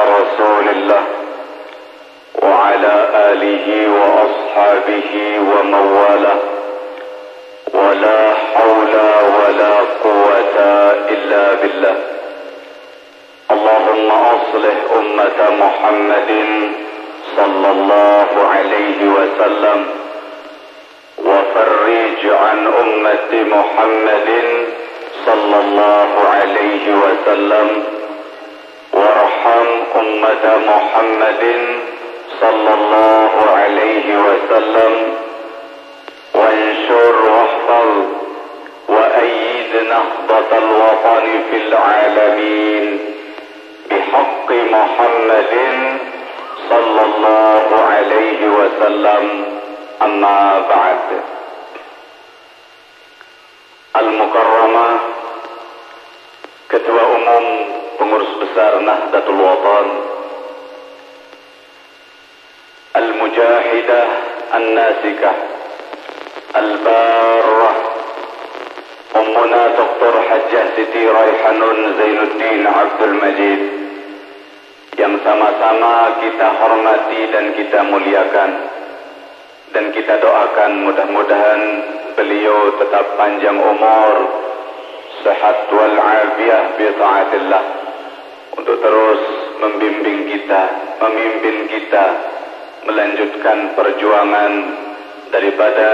رسول الله وعلى آله وأصحابه ومن والاه ولا حول ولا قوة إلا بالله. اللهم أصلح أمة محمد صلى الله عليه وسلم وفرج عن أمة محمد صلى الله عليه وسلم وارحم أمة محمد صلى الله عليه وسلم وانشر واحفظ وأيد نهضة الوطن في العالمين بحق محمد صلى الله عليه وسلم. أما بعد. Al-Mukarramah, Ketua Umum Pengurus Besar Nahdlatul Watan, Al-Mujahidah An-Nasikah Al-Barrah, Ummuna Dr. Hajjah Siti Raihanun Zainuddin Abdul Majid, yang sama-sama kita hormati dan kita muliakan, dan kita doakan mudah-mudahan beliau tetap panjang umur, sehat wal afiyah bi taatillah, untuk terus membimbing kita, memimpin kita melanjutkan perjuangan daripada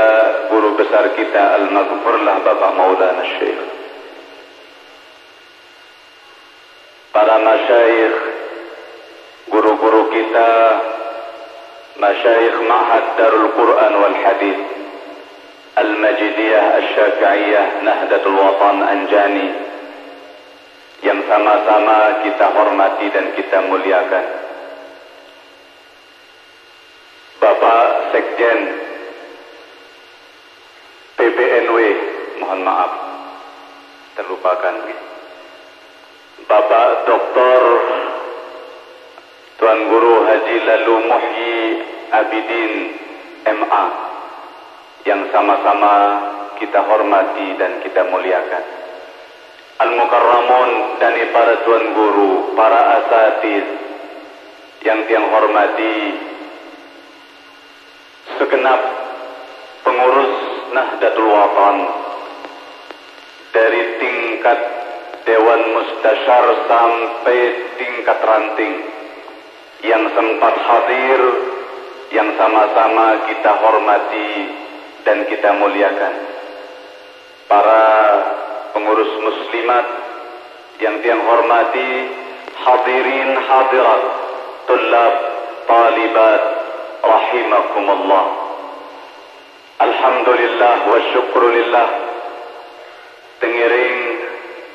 guru besar kita al-maghfurlah Bapak Maulana Syekh. Para masyayikh, guru-guru kita, masyayikh Ma'had Darul Quran wal Hadith Al-Majidiyah Asy-Syafi'iyah Nahdlatul Watan Anjani, yang sama-sama kita hormati dan kita muliakan. Bapak Sekjen PBNW, mohon maaf terlupakan, Bapak Dr. Tuan Guru Haji Lalu Muhyi Abidin MA, yang sama-sama kita hormati dan kita muliakan. Al-Mukarramun dan para tuan guru, para asatidz yang tiang hormati, segenap pengurus Nahdlatul Watan dari tingkat Dewan Mustasyar sampai tingkat ranting yang sempat hadir, yang sama-sama kita hormati dan kita muliakan. Para pengurus muslimat yang tiang hormati, hadirin hadirat, tullab, talibat, rahimakumullah. Alhamdulillah wa syukrulillah, tengiring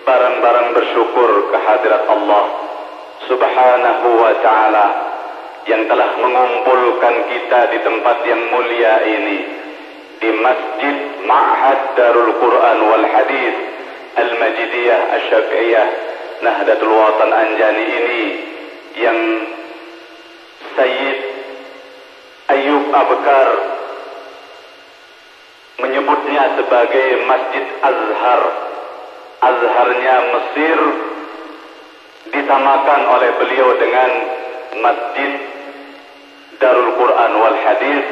barang-barang bersyukur kehadirat Allah Subhanahu wa ta'ala yang telah mengumpulkan kita di tempat yang mulia ini, di Masjid Ma'had Darul Quran wal Hadith Al-Majidiyah Asy-Syafi'iyah Nahdlatul Watan Anjani ini, yang Sayyid Ayyub Abkar menyebutnya sebagai Masjid Azhar. Azharnya Mesir disamakan oleh beliau dengan Masjid Darul Quran wal Hadith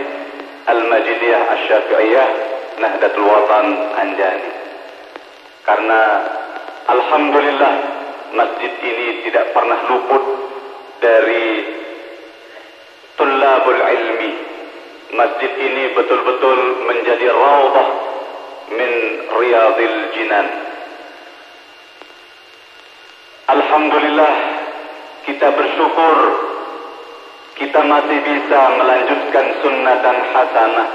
Al-Majidiyah Asy-Syafi'iyah Nahdlatul Watan Anjani. Karena alhamdulillah masjid ini tidak pernah luput dari tullabul ilmi. Masjid ini betul-betul menjadi raudhah min riyadil jinan. Alhamdulillah, kita bersyukur kita masih bisa melanjutkan sunnatan hasanah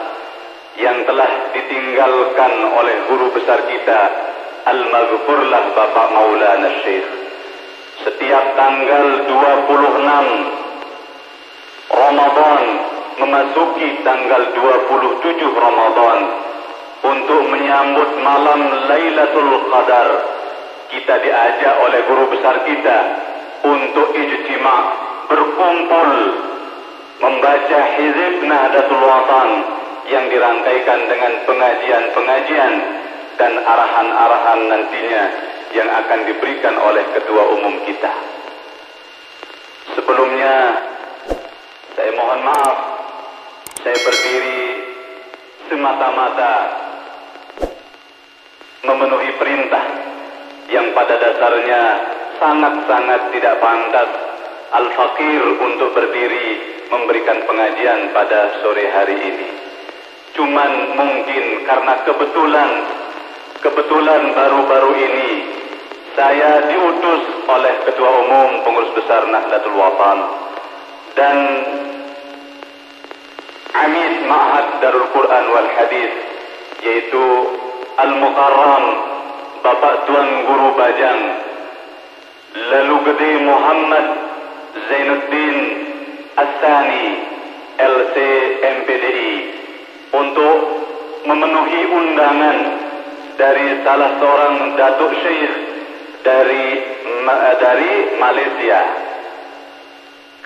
yang telah ditinggalkan oleh guru besar kita al-maghfurlah Bapak Maulana Syekh. Setiap tanggal 26 Ramadan memasuki tanggal 27 Ramadan, untuk menyambut malam Lailatul Qadar, kita diajak oleh guru besar kita untuk ijtima', berkumpul membaca Hizib Nahdlatul Watan yang dirangkaikan dengan pengajian-pengajian dan arahan-arahan nantinya yang akan diberikan oleh ketua umum kita. Sebelumnya saya mohon maaf, saya berdiri semata-mata memenuhi perintah yang pada dasarnya sangat-sangat tidak pantas al-fakir untuk berdiri memberikan pengajian pada sore hari ini. Cuman mungkin karena kebetulan baru-baru ini saya diutus oleh Ketua Umum Pengurus Besar Nahdlatul Wathon dan Amid Ma'had Darul Quran wal Hadis, yaitu Al-Mukarram Bapak Tuan Guru Bajang Lalu Gede Muhammad Zainuddin As-Sani LC MPDI, untuk memenuhi undangan dari salah seorang Datuk Syekh dari Malaysia.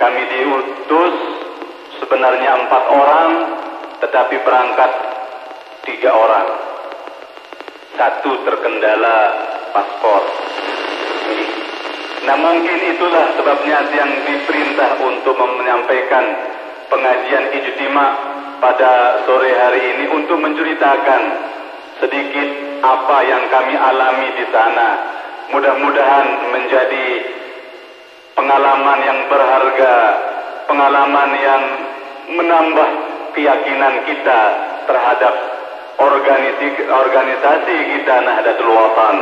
Kami diutus sebenarnya 4 orang, tetapi berangkat 3 orang. 1 terkendala paspor. Nah, mungkin itulah sebabnya yang diperintah untuk menyampaikan pengajian ijtima pada sore hari ini, untuk menceritakan sedikit apa yang kami alami di sana. Mudah-mudahan menjadi pengalaman yang berharga, pengalaman yang menambah keyakinan kita terhadap organisasi kita Nahdlatul Wathon,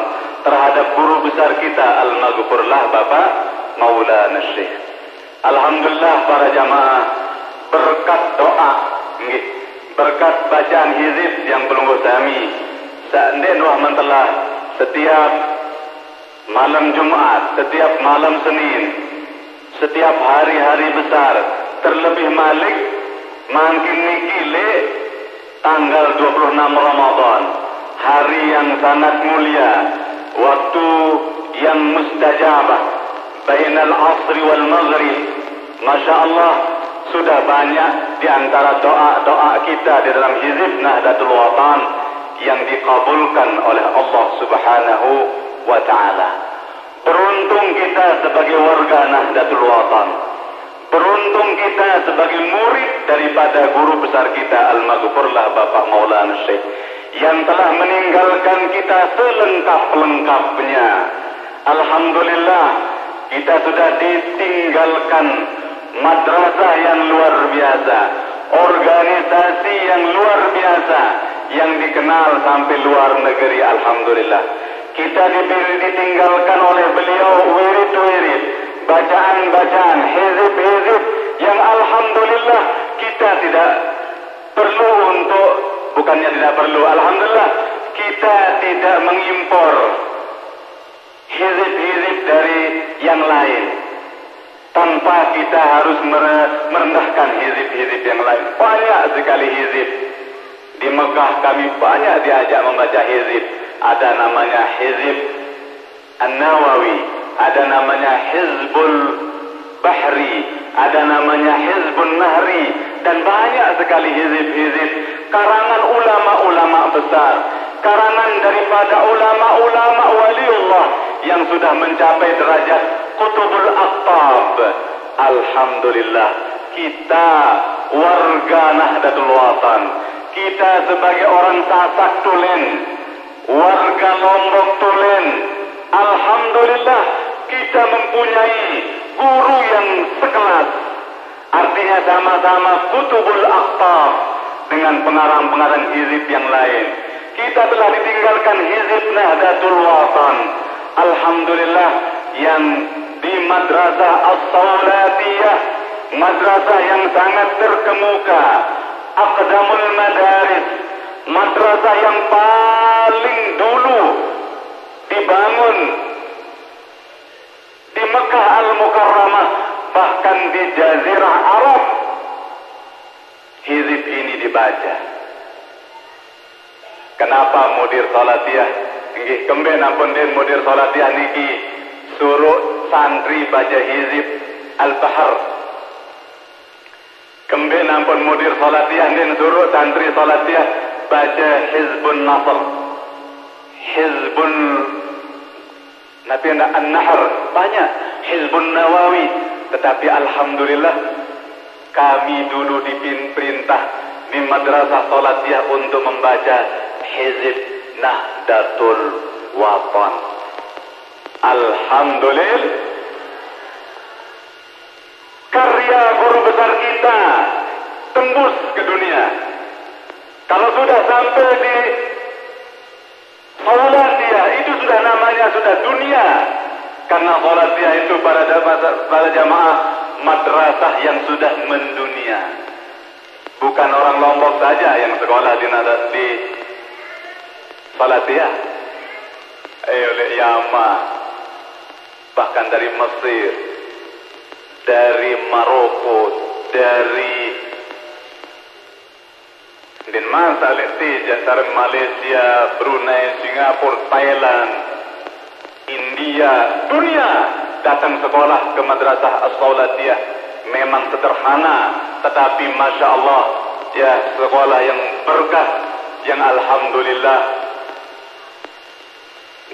terhadap guru besar kita Al-Maghfurlah Bapak Maulana Syekh. Alhamdulillah para jamaah, berkat doa, berkat bacaan hizib yang pelungguh kami, sa'nden rahmatullah, setiap malam Jumat, setiap malam Senin, setiap hari-hari besar, terlebih Malik makin nikile tanggal 26 Ramadan, hari yang sangat mulia, waktu yang mustajabah, bainal asri wal maghrib. Masya Allah, sudah banyak di antara doa-doa kita di dalam hizib Nahdlatul Wathon yang dikabulkan oleh Allah Subhanahu wa ta'ala. Beruntung kita sebagai warga Nahdlatul Wathon, beruntung kita sebagai murid daripada guru besar kita Al-Maghfurlah Bapak Maulana Syekh, yang telah meninggalkan kita selengkap-lengkapnya. Alhamdulillah, kita sudah ditinggalkan madrasah yang luar biasa, organisasi yang luar biasa, yang dikenal sampai luar negeri. Alhamdulillah, kita ditinggalkan oleh beliau wirid-wirid, bacaan-bacaan, hizib-hizib yang alhamdulillah kita tidak perlu untuk, bukannya tidak perlu, alhamdulillah kita tidak mengimpor hizib-hizib dari yang lain, tanpa kita harus merendahkan hizib-hizib yang lain. Banyak sekali hizib di Mekah, kami banyak diajak membaca hizib. Ada namanya Hizib An-Nawawi, ada namanya Hizbul Bahri, ada namanya Hizbun Nahri, dan banyak sekali hizib-hizib karangan ulama-ulama besar, karangan daripada ulama-ulama waliullah yang sudah mencapai derajat Qutubul Aqtab. Alhamdulillah, kita warga Nahdlatul Wathon, kita sebagai orang Sasak Tulen, warga Lombok Tulen, alhamdulillah kita mempunyai guru yang sekelas, artinya sama-sama Qutubul Aqtab dengan pengarang-pengarang hizib yang lain. Kita telah ditinggalkan hizib Nahdlatul Wathon, alhamdulillah, yang di Madrasah As-Sawlatiyah, madrasah yang sangat terkemuka, Aqdamul Madaris, madrasah yang paling dulu dibangun di Mekah Al-Mukarramah, bahkan di Jazirah Arab. Hizib ini dibaca. Kenapa mudir salatiyah nggih kemben ampun den mudir salatiyah niki suruh santri baca hizib Al-Bahr. Kemben ampun mudir salatiyah den suruh santri salatiyah baca Hizbun Nasr, Hizbun An-Nahr, banyak Hizbun Nawawi, tetapi alhamdulillah kami dulu diperintah di madrasah Salatiyah untuk membaca Hizib Nahdlatul Wathon. Alhamdulillah, karya guru besar kita tembus ke dunia. Kalau sudah sampai di Salatiyah, itu sudah namanya sudah dunia. Karena Salatiyah itu para jamaah madrasah yang sudah mendunia. Bukan orang Lombok saja yang sekolah di Salatiyah. Oleh Yaman, bahkan dari Mesir, dari Maroko, dari Denmark, Malaysia, Brunei, Singapura, Thailand, India, dunia datang sekolah ke madrasah As-Salatiyah. Memang sederhana, tetapi Masya Allah, ya sekolah yang berkah, yang alhamdulillah.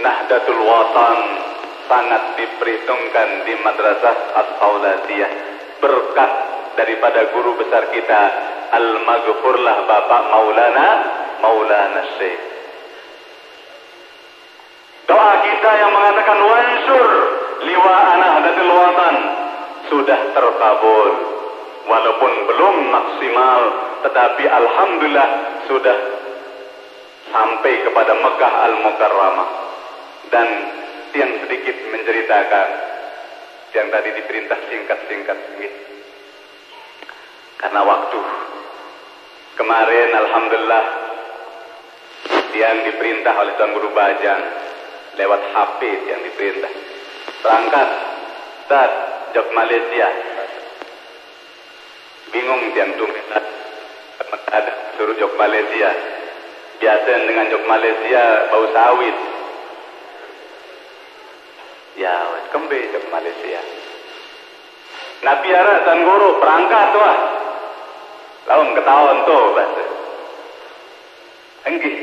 Nahdlatul Wathon sangat diperhitungkan di madrasah As-Salatiyah. Berkah daripada guru besar kita, Al-Maghfurlah Bapak Maulana Syekh. Doa kita yang mengatakan wansur liwa Nahdlatul Wathon sudah terkabul. Walaupun belum maksimal, tetapi alhamdulillah sudah sampai kepada Mekah Al-Mukarramah. Dan yang sedikit menceritakan yang tadi diperintah singkat-singkat karena waktu. Kemarin alhamdulillah yang diperintah oleh Tuan Guru Bajang lewat HP yang diperintah berangkat Ustaz Jog Malaysia. Bingung yang tumit ada suruh Jog Malaysia. Biasa dengan Jog Malaysia bau sawit. Ya, kembali ke Malaysia. Nabi ara Tuan Guru berangkat wah. Lalu ketahuan tuh bahasa. Enggih.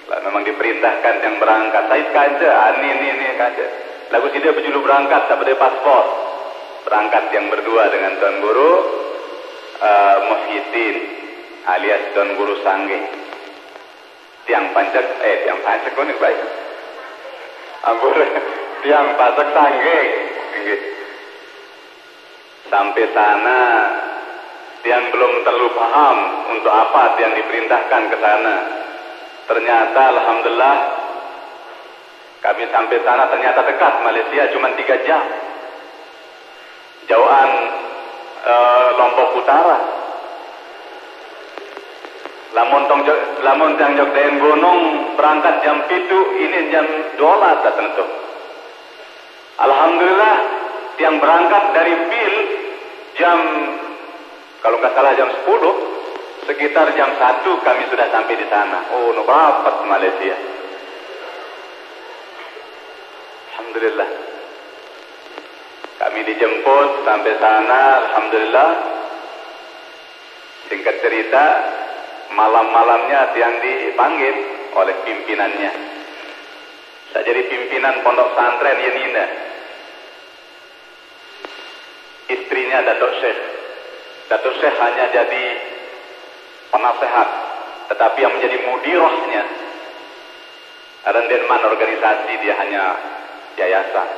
Lah memang diperintahkan yang berangkat. Saya kaca, ini kaca. Lagu si dia berjulu berangkat tak ada paspor. Berangkat yang berdua dengan Tuan Guru Muhyiddin alias Tuan Guru Sangge. Tiang pancak kau ni baik. Ampun. Tiang pasak Sangge. Sampai sana tiang belum terlalu paham untuk apa tiang diperintahkan ke sana. Ternyata alhamdulillah kami sampai sana ternyata dekat Malaysia cuma 3 jam. Jauhan Lombok Utara. Lamun jang jog den gunung berangkat jam 7, ini jam 12 tentu. Alhamdulillah yang berangkat dari Bil jam kalau nggak salah jam 10, sekitar jam 1 kami sudah sampai di sana. Oh, rapat Malaysia. Alhamdulillah. Kami dijemput sampai sana, alhamdulillah. Singkat cerita, malam-malamnya tiang dipanggil oleh pimpinannya. Saya jadi pimpinan pondok pesantren Yenina. Istrinya Datuk Syekh. Datuk Syekh hanya jadi penasehat, tetapi yang menjadi mudirahnya Rendenman organisasi, dia hanya yayasan.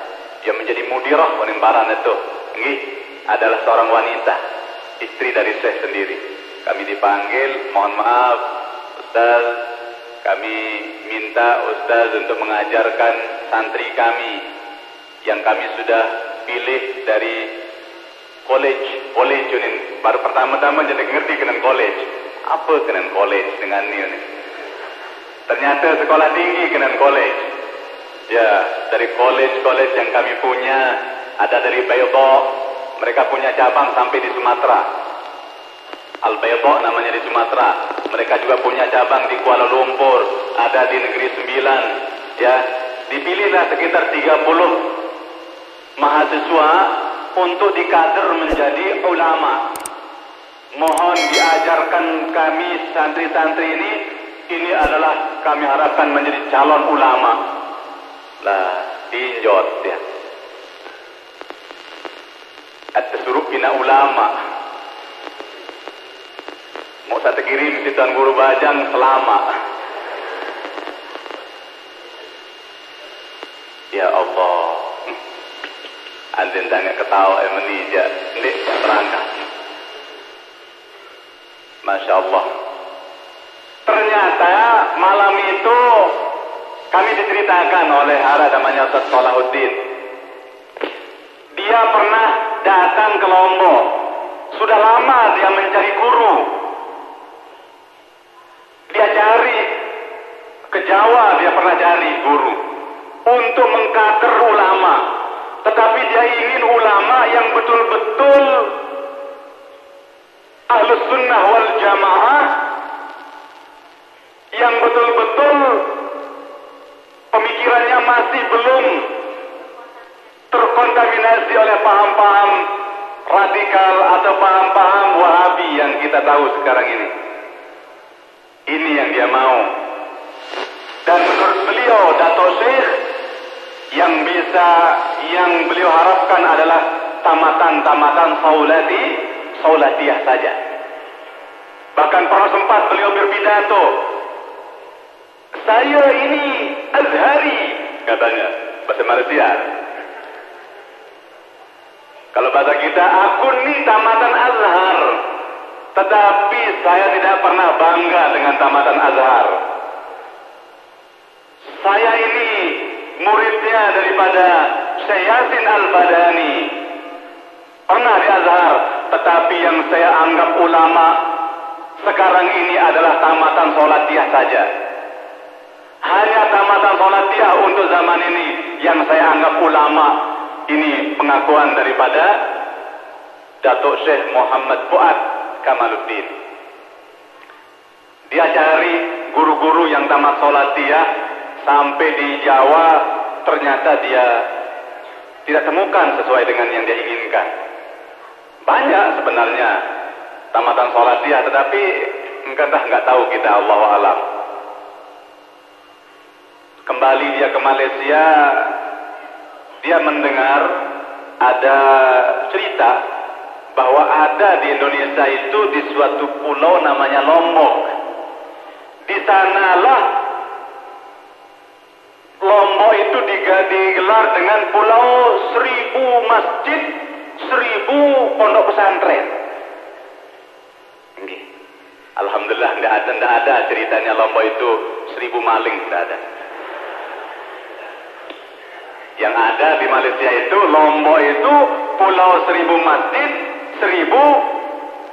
Dia menjadi mudirah penimbaran itu. Ini adalah seorang wanita, istri dari Syekh sendiri. Kami dipanggil, mohon maaf Ustaz, kami minta Ustaz untuk mengajarkan santri kami yang kami sudah pilih dari college ini. Baru pertama-tama jadi ngerti dengan college. Apa dengan college dengan ini? Ternyata sekolah tinggi dengan college. Ya, dari college yang kami punya ada dari Baydo, mereka punya cabang sampai di Sumatera. Al-Baydo namanya di Sumatera. Mereka juga punya cabang di Kuala Lumpur, ada di Negeri Sembilan. Ya, dipilihlah sekitar 30 mahasiswa untuk dikader menjadi ulama. Mohon diajarkan kami santri-santri ini adalah kami harapkan menjadi calon ulama. Lah, tinjot ya. Ada suruh bina ulama. Mau saya kirim di Tuan Guru Bajang selama. Ya Allah. Anjing tanya ketawa menija. Ini berangkat. Masya Allah. Ternyata malam itu kami diceritakan oleh Hara namanya Ustaz Salahuddin. Dia pernah datang ke Lombok. Sudah lama dia mencari guru. Dia cari ke Jawa, dia pernah cari guru untuk mengkader ulama. Tetapi dia ingin ulama yang betul-betul Ahlus Sunnah wal Jamaah, yang betul-betul pemikirannya masih belum terkontaminasi oleh paham-paham radikal atau paham-paham Wahabi yang kita tahu sekarang ini. Ini yang dia mau. Dan menurut beliau, Dato' Syekh yang beliau harapkan adalah tamatan-tamatan saulatiyah saja. Bahkan pernah sempat beliau berpidato, saya ini Azhari, katanya, bahasa Malaysia. Kalau bahasa kita, aku ini tamatan Azhar. Tetapi saya tidak pernah bangga dengan tamatan Azhar. Saya ini muridnya daripada Syekh Yasin Al-Badani. Pernah di Azhar, tetapi yang saya anggap ulama sekarang ini adalah tamatan sholatiyah saja. Hanya tamatan sholatiyah untuk zaman ini yang saya anggap ulama. Ini pengakuan daripada Datuk Syekh Muhammad Fuad Kamaluddin. Dia cari guru-guru yang tamat sholatiyah sampai di Jawa, ternyata dia tidak temukan sesuai dengan yang dia inginkan. Banyak sebenarnya tamatan sholatiyah, tetapi entah nggak tahu kita, Allahu a'lam. Kembali dia ke Malaysia, dia mendengar ada cerita bahwa ada di Indonesia itu di suatu pulau namanya Lombok. Di sanalah Lombok itu digelar dengan pulau 1000 masjid, 1000 pondok pesantren. Alhamdulillah tidak ada ceritanya Lombok itu 1000 maling, tidak ada. Yang ada di Malaysia itu Lombok itu pulau 1000 masjid, 1000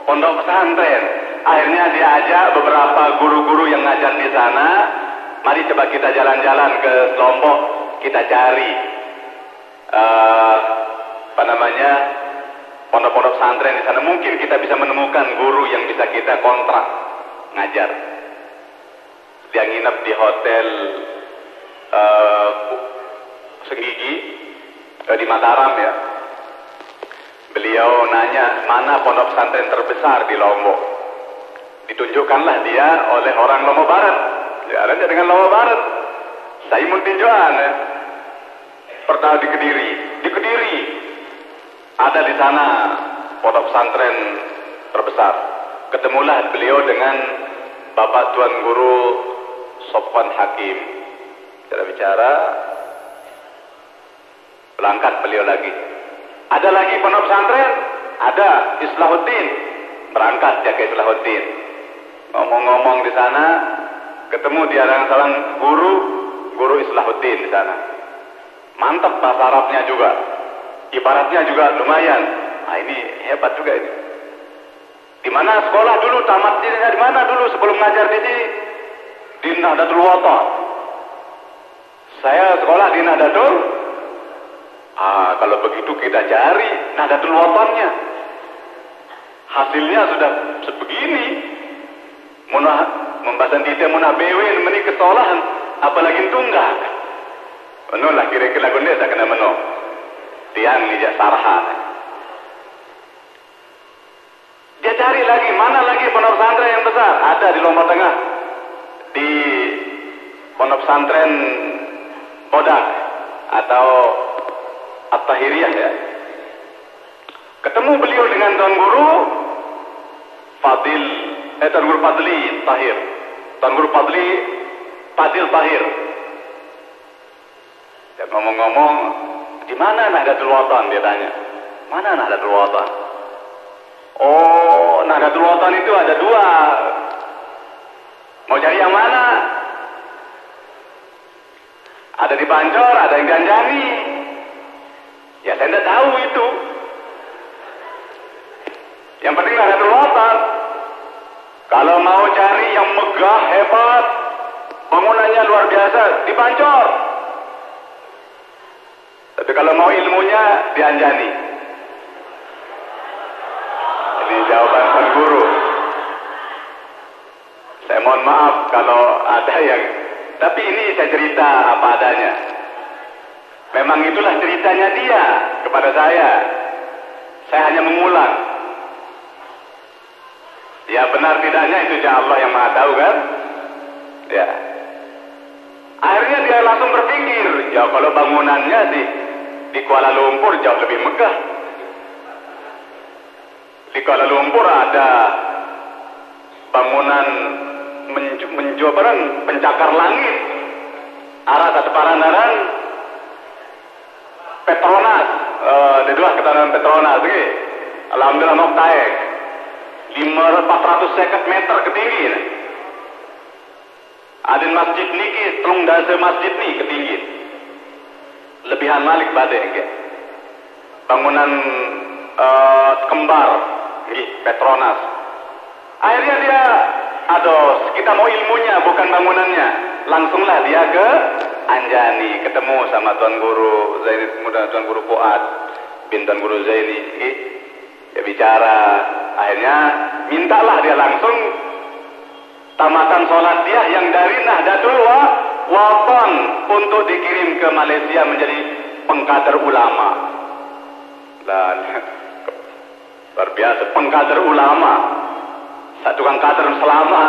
pondok pesantren. Akhirnya diajak beberapa guru-guru yang ngajar di sana. Mari coba kita jalan-jalan ke Lombok, kita cari pondok-pondok pesantren di sana. Mungkin kita bisa menemukan guru yang bisa kita kontrak ngajar. Dia nginep di hotel Segigi di Mataram ya. Beliau nanya mana pondok pesantren terbesar di Lombok. Ditunjukkanlah dia oleh orang Lombok Barat. Diarahnya dengan Lombok Barat. Saimun Tinjuan ya. Pertama di Kediri. Di Kediri ada di sana pondok pesantren terbesar. Ketemulah beliau dengan Bapak Tuan Guru Sofwan Hakim. Bicara-bicara, berangkat beliau lagi. Ada lagi pondok pesantren? Ada, Islahuddin. Berangkat dia ke Islahuddin. Ngomong-ngomong di sana, ketemu dia dengan seorang guru Islahuddin di sana. Mantap bahasa Arabnya juga. Ibaratnya juga lumayan. Nah ini hebat juga ini. Di mana sekolah dulu, tamatnya di mana dulu sebelum ngajar di sini? Di Nahdlatul Wathon. Saya sekolah di Nahdlatul. Kalau begitu kita cari Nahdlatul Wathonnya. Hasilnya sudah sebegini. Membahasan kita munabewin meni kesolahan, apalagi tunggak. Menol lah kira-kira lagu ini saya kena menol. Tiang lijak sarhan. Dia cari lagi, mana lagi pondok pesantren yang besar? Ada di Lombok Tengah. Di pondok pesantren Bodak atau At-Tahiriyah ya. Ketemu beliau dengan Tuan Guru Tuan Guru Fadli Tahir. Tuan Guru Fadil Tahir. Dan ngomong-ngomong, di mana Nahdlatul Watan? Dia tanya. Mana Nahdlatul Watan? Oh, Nahdlatul Watan itu ada dua. Mau cari yang mana? Ada di Pancor, ada yang di Anjani. Ya saya tidak tahu itu. Yang penting Nahdlatul Watan. Kalau mau cari yang megah, hebat, bangunannya luar biasa, di Pancor. Tapi kalau mau ilmunya, di Anjani. Ini jawaban Tuan Guru. Saya mohon maaf kalau ada yang... Tapi ini saya cerita apa adanya. Memang itulah ceritanya dia kepada saya. Saya hanya mengulang. Ya benar tidaknya itu Allah yang Maha tahu kan? Ya. Akhirnya dia langsung berpikir, ya kalau bangunannya di Kuala Lumpur jauh lebih megah. Di Kuala Lumpur ada bangunan pencakar langit, arah satu parandaran Petronas, dua ketahanan Petronas, okay. Alhamdulillah noktaek 450 meter ketinggi. Ada masjid niki, telung dasa masjid ni ketinggi. Lebihan Malik badai, okay. Bangunan kembar, Petronas. Akhirnya dia, aduh, kita mau ilmunya bukan bangunannya. Langsunglah dia ke Anjani, ketemu sama Tuan Guru Zaini, kemudian Tuan Guru Fuad bin Tuan Guru Zaini. Dia bicara, akhirnya mintalah dia langsung tamatan sholat dia yang dari Nahdlatul Watan untuk dikirim ke Malaysia menjadi pengkader ulama. Dan luar biasa, pengkader ulama. Satu tukang kader selama.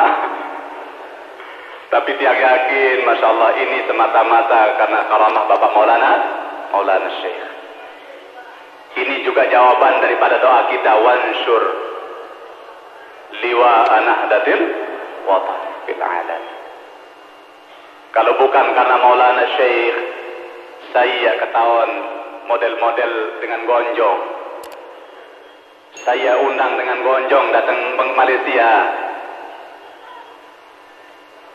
Tapi tiang yakin, Masya Allah, ini semata-mata karena karamah Bapak Maulana Syekh. Ini juga jawaban daripada doa kita, wansur liwa Nahdlatul Watan fil alam. Kalau bukan karena Maulana Syekh, saya ketahuan model-model dengan gonjong. Saya undang dengan gonjong datang ke Malaysia.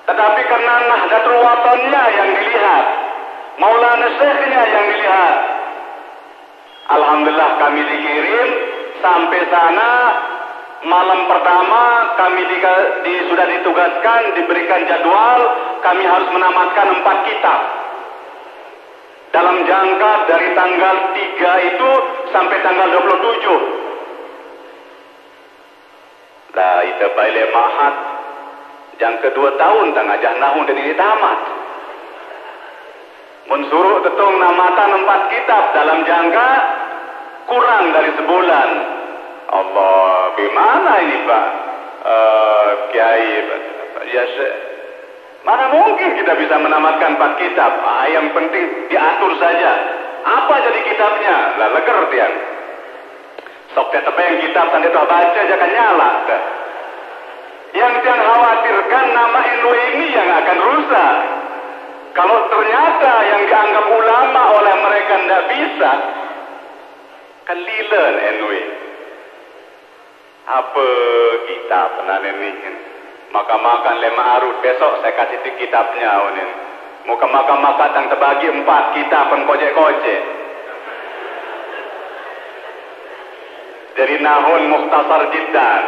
Tetapi karena Nahdlatul Watannya yang dilihat, Maulana Syekhnya yang dilihat, alhamdulillah kami dikirim sampai sana. Malam pertama kami sudah ditugaskan, diberikan jadwal, kami harus menamatkan 4 kitab. Dalam jangka dari tanggal 3 itu sampai tanggal 27. Lah itu baile mahat. Yang kedua tahun tangajah nahun dan ini tamat. Mensuruh tetung namatan 4 kitab dalam jangka kurang dari sebulan. Allah, bagaimana ini Pak Kiai? Ya, mana mungkin kita bisa menamatkan 4 kitab? Yang penting diatur saja. Apa jadi kitabnya? Lah leger tiang. Sok yang kitab tanda itu baca jangan nyala. Yang jangan khawatirkan nama NU ini yang akan rusak. Kalau ternyata yang dianggap ulama oleh mereka tidak bisa, kelilan NU. Apa kitab penan ini? Makan lema arut besok saya kasih ti kitabnya unin. Muka makan yang terbagi 4 kitab pengkojek-kojek. Jadi nahun mukhtasar jiddan.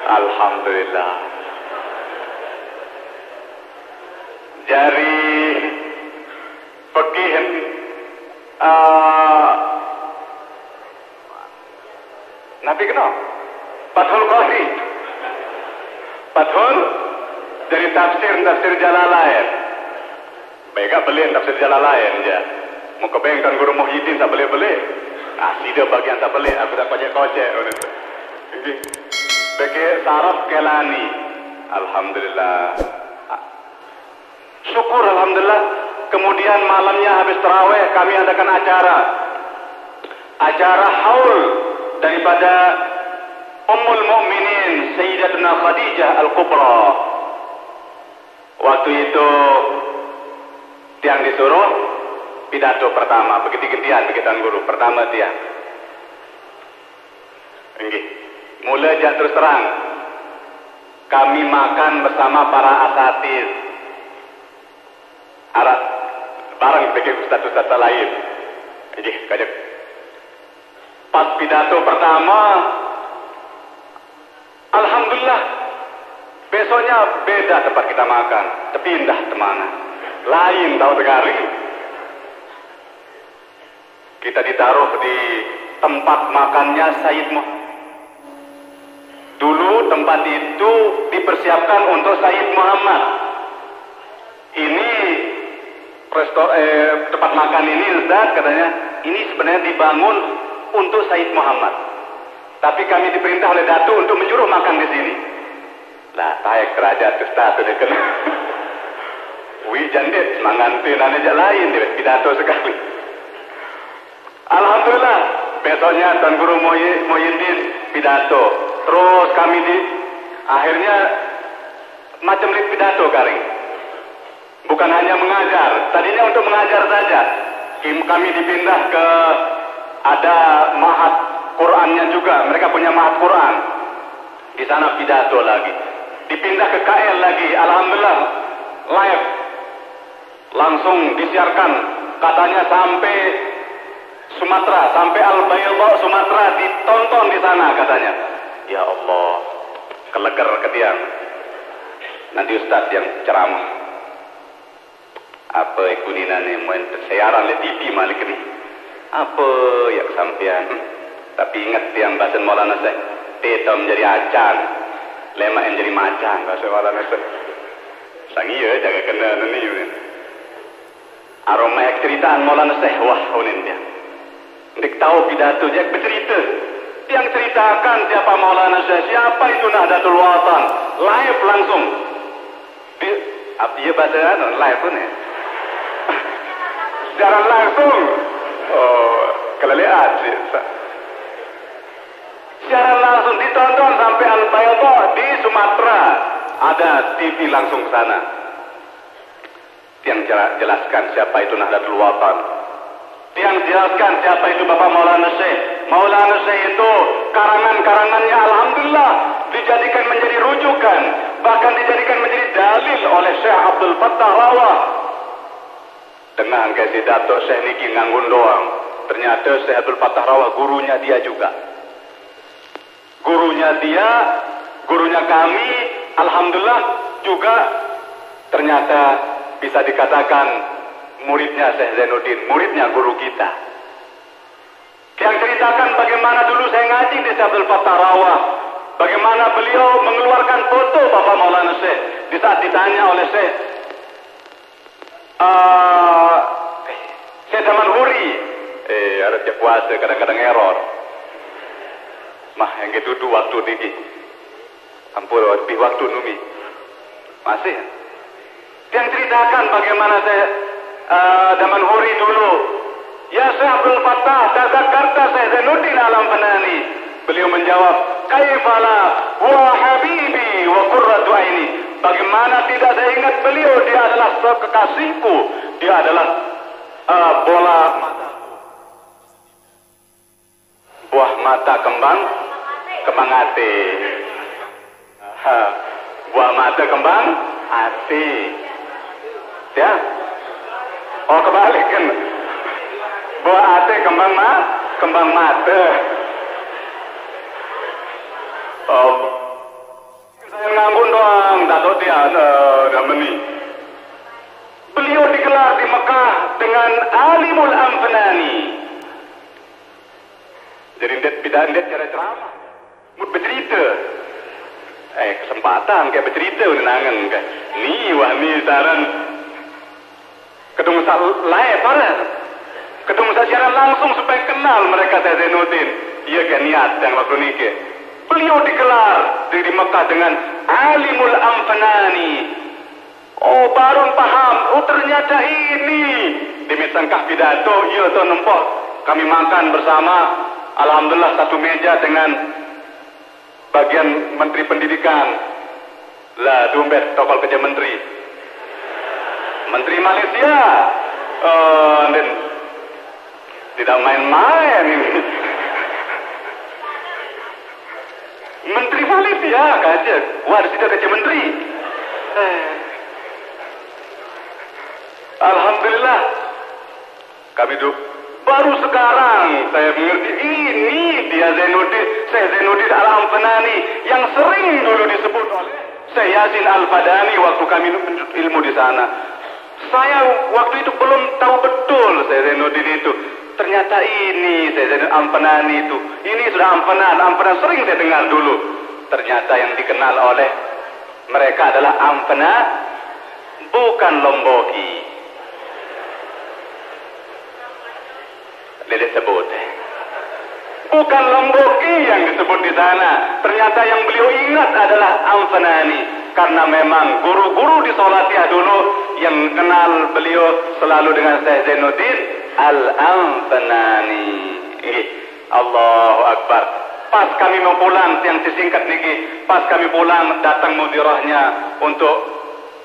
Alhamdulillah. Jadi fikih Nabi kenal Fathul Qari. Fathul dari tafsir Jalalain. Baiklah beli tafsir Jalalain ya. Mau kebengkan Guru Muhyiddin tak beli. Asih dia bagian tak beli. Aku tak kocek-kocek. Bagi saraf Kelani. Alhamdulillah. Syukur alhamdulillah. Kemudian malamnya habis tarawih kami adakan acara haul daripada Ummul Mukminin Sayyidatuna Khadijah Al-Kubra. Waktu itu tiang disuruh pidato pertama, begitu gantian begitu guru. Pertama tiang. Nggih. Mula aja terus terang. Kami makan bersama para asatidz. Bareng dengan ustaz-ustaz lain. Nggih, kajak. Pas pidato pertama, alhamdulillah, besoknya beda tempat kita makan, pindah kemana? Lain tahu sekali. Kita ditaruh di tempat makannya Sayyid Muhammad. Dulu tempat itu dipersiapkan untuk Sayyid Muhammad. Ini tempat makan ini, Ustaz, katanya, ini sebenarnya dibangun untuk Sayyid Muhammad. Tapi kami diperintah oleh Datu untuk menyuruh makan di sini. Lah, tayak kerajaan Ustaz sudah kena. Wih, jandet, mangantin aja lain, dia pidato sekali. Alhamdulillah, besoknya Tuan Guru Muhyiddin pidato. Terus kami akhirnya macam pidato garing. Bukan hanya mengajar, tadinya untuk mengajar saja. Kami dipindah ke ada mahat Qurannya juga, mereka punya mahat Quran. Di sana pidato lagi. Dipindah ke KL lagi, alhamdulillah live. Langsung disiarkan, katanya sampai Sumatera, sampai Al-Bayda Sumatera ditonton di sana katanya. Ya Allah, keleger ketiang. Nanti Ustaz yang ceramah. Apa ikuninane main siaran di TV malik ni. Apa yang sampean? Tapi ingat tiang bahasa Maulana saya. Teta menjadi acan, lemak yang jadi macan bahasa Maulana saya. Sangiya jaga kena ni. Aroma ceritaan Maulana saya wah unin dia. Ndik tahu pidato dia bercerita. Yang ceritakan siapa Maulana saya, siapa itu Nahdlatul Watan, live langsung. Dia bahasa live pun ya. Secara langsung. Oh, kelelehan sih. Secara langsung ditonton sampai Al-Bayda di Sumatera. Ada TV langsung ke sana. Yang jelaskan siapa itu Nahdlatul Watan. Yang jelaskan siapa itu Bapak Maulana Syekh. Maulana Syekh itu karangan-karangannya alhamdulillah dijadikan menjadi rujukan, bahkan dijadikan menjadi dalil oleh Syekh Abdul Fattah Rawah. Dengan kasih Datuk Syekh Niki nganggun doang. Ternyata Syekh Abdul Fattah Rawah gurunya dia juga. Gurunya kami, alhamdulillah juga ternyata bisa dikatakan muridnya Syekh Zainuddin, muridnya guru kita. Yang ceritakan bagaimana dulu saya ngaji di Syekh Abdul Fattah Rawah, bagaimana beliau mengeluarkan foto Bapak Maulana Syekh di saat ditanya oleh Syekh Zaman Huri. Ada tiap puasa kadang-kadang error. Mah yang gitu tu waktu digi. Ampun lebih waktu numi. Masih. Yang ceritakan bagaimana saya Zaman Huri dulu. Ya Syekh Abdul Fattah, tazakarta Syekh Zainuddin Alam Fanani. Beliau menjawab, kaifala wa habibi wa qurratu aini. Bagaimana tidak saya ingat beliau, dia adalah kekasihku, dia adalah bola mataku. Buah mata kembang hati. Buah mata kembang hati. Ya. Oh kebalik kan. Buah hati kembang mata. Oh. Saya nganggun doang, Dato' dia meni. Beliau digelar di Mekah dengan Alimul Amfanani. Jadi dia cara ceramah. Mut bercerita. Kesempatan kayak bercerita unangan kan. Ni wahni saran ketemu live parah. Ketemu secara langsung supaya kenal mereka Syekh Zainuddin. Iya kan niat yang waktu nikah. Beliau digelar di Mekah dengan Alimul Amfanani. Oh baru paham. Oh ternyata ini. Dimitangkah pidato. Iya tuh nempok. Kami makan bersama Alhamdulillah satu meja dengan bagian Menteri Pendidikan. Lah dompet tokol kerja Menteri. Menteri Malaysia. Dan tidak main-main ini. Menteri Malaysia kaca. Wah, di situ kerja Menteri. Alhamdulillah. Kami baru sekarang saya mengerti ini dia Syekh Zainuddin Al-Amfanani yang sering dulu disebut oleh Syekh Yasin Al-Fadani waktu kami menuntut ilmu di sana. Saya waktu itu belum tahu betul Syekh Zainuddin itu. Ternyata ini Syekh Zainuddin Al-Amfanani itu. Ini sudah Amfanan sering saya dengar dulu. Ternyata yang dikenal oleh mereka adalah Amfanan, bukan Lomboki. Lihat sebut. Bukan Lomboki yang disebut di sana. Ternyata yang beliau ingat adalah Amfanani. Karena memang guru-guru di Salatiyah dulu yang kenal beliau selalu dengan Syekh Zainuddin Al-Amfanani. Allahu Akbar. Pas kami mau pulang, yang disingkat niki, pas kami pulang datang mudirahnya untuk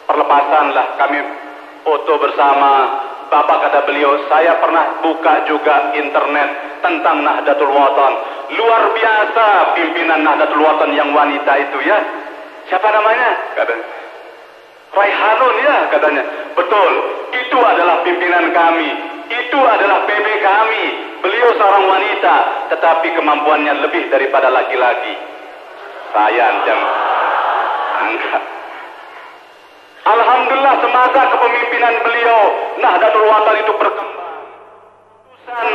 perlepasan lah, kami foto bersama. Bapak kata beliau, saya pernah buka juga internet tentang Nahdlatul Watan. Luar biasa pimpinan Nahdlatul Watan yang wanita itu ya. Siapa namanya? Katanya. Raihanun ya katanya. Betul, itu adalah pimpinan kami. Itu adalah PB kami. Beliau seorang wanita, tetapi kemampuannya lebih daripada laki-laki. Sayang jangan angkat. Alhamdulillah semasa kepemimpinan beliau Nahdlatul Watan itu berkembang.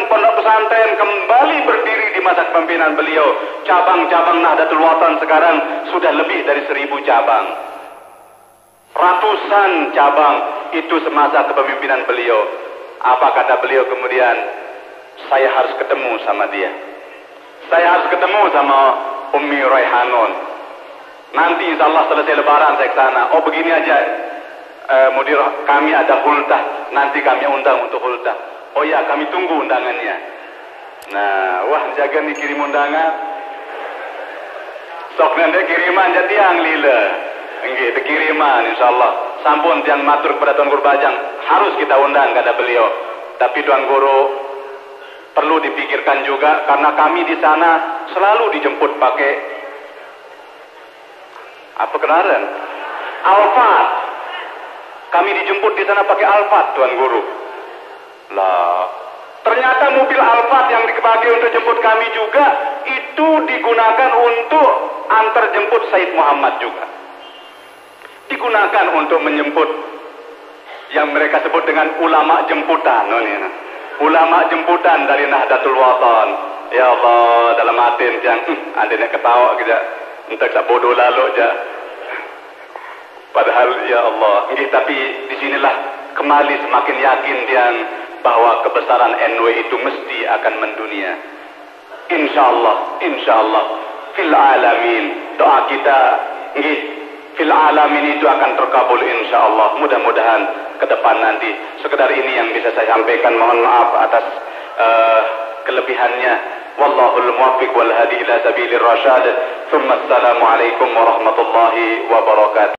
Pondok pesantren kembali berdiri di masa kepemimpinan beliau. Cabang-cabang Nahdlatul Watan sekarang sudah lebih dari 1000 cabang. Ratusan cabang itu semasa kepemimpinan beliau. Apa kata beliau kemudian? Saya harus ketemu sama dia. Saya harus ketemu sama Ummi Raihanun. Nanti insya Allah selesai lebaran saya ke sana. Oh begini aja, mudir kami ada hultah. Nanti kami undang untuk hultah. Oh ya, kami tunggu undangannya. Nah, wah jaga nih kirim undangan. Sok nanti kiriman jadi yang lila. Enggak, kiriman insya Allah. Sampun yang matur kepada Tuan Guru Bajang harus kita undang kata beliau. Tapi Tuan Guru perlu dipikirkan juga karena kami di sana selalu dijemput pakai apa kendaraan? Alphard. Kami dijemput di sana pakai Alphard, Tuan Guru. Lah, ternyata mobil Alphard yang dipakai untuk jemput kami juga itu digunakan untuk antar jemput Said Muhammad juga. Digunakan untuk menjemput yang mereka sebut dengan ulama jemputan. Ulama jemputan dari Nahdlatul Watan. Ya Allah, dalam hati yang ada yang ketawa gitu. Entah tak bodoh lalu aja. Padahal ya Allah, ini tapi disinilah kembali semakin yakin dia bahwa kebesaran NW itu mesti akan mendunia. Insya Allah, fil alamin doa kita, fil alamin itu akan terkabul insya Allah. Mudah-mudahan ke depan nanti. Sekedar ini yang bisa saya sampaikan. Mohon maaf atas kelebihannya. Wallahul muwaffiq wal hadi ila sabilir rasyad. Tsumma assalamu alaikum warahmatullahi wabarakatuh.